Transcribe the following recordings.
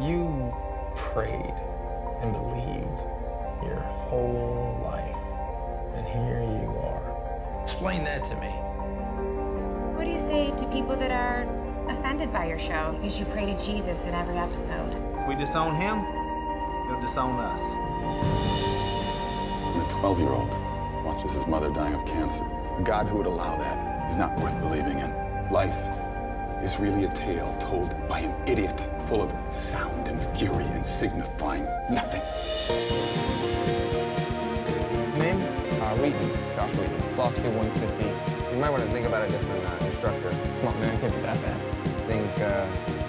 You prayed and believed your whole life, and here you are. Explain that to me. What do you say to people that are offended by your show because you pray to Jesus in every episode? If we disown him, he'll disown us. When a 12-year-old watches his mother dying of cancer, a God who would allow that is not worth believing in. Life is really a tale told by an idiot, full of sound and fury and signifying nothing. Name? Wheaton. Josh Wheaton. Philosophy 150. You might want to think about a different instructor. Come on, man, I can't be that bad. Think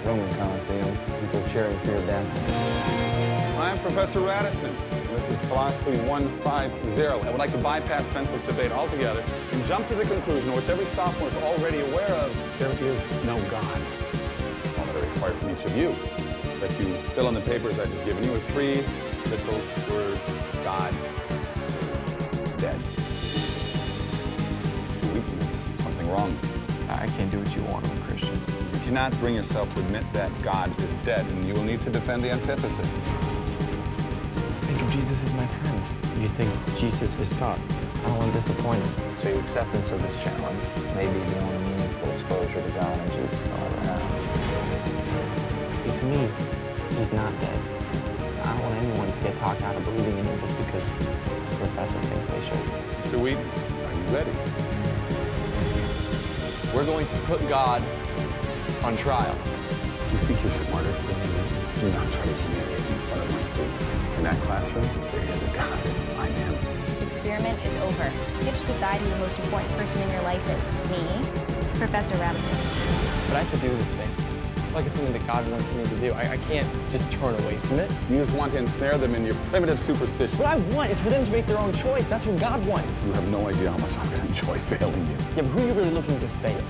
Roman Coliseum, people cheering for your death. I'm Professor Radisson. This is Philosophy 150. I would like to bypass senseless debate altogether and jump to the conclusion, which every sophomore is already aware of: there is no God. All that I require from each of you is that you fill in the papers I've just given you with 3 little words: God is dead. Mr. Wheaton, there's something wrong. I can't do what you want. I'm a Christian. You cannot bring yourself to admit that God is dead, and you will need to defend the antithesis. Think of Jesus as my friend. You think Jesus is God? I don't want to disappoint him. So your acceptance of this challenge may be the only meaningful exposure to God and Jesus they'll ever have. To me, he's not dead. I don't want anyone to get talked out of believing in him just because his professor thinks they should. Mr. Wheaton, are you ready? We're going to put God on trial. You think you're smarter than me? Do not try to humiliate me in front of my students. In that classroom, there is a God. I am. This experiment is over. You get to decide who the most important person in your life is. Me, Professor Radisson. But I have to do this thing. Like it's something that God wants me to do. I can't just turn away from it. You just want to ensnare them in your primitive superstition. What I want is for them to make their own choice. That's what God wants. You have no idea how much I'm going to enjoy failing you. Yeah, but who are you really looking to fail?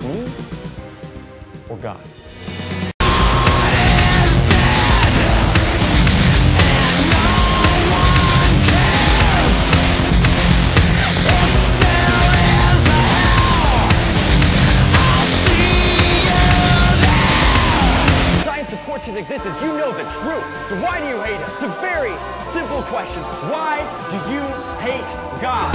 Me or God? Supports his existence. You know the truth. So why do you hate us? It's a very simple question. Why do you hate God?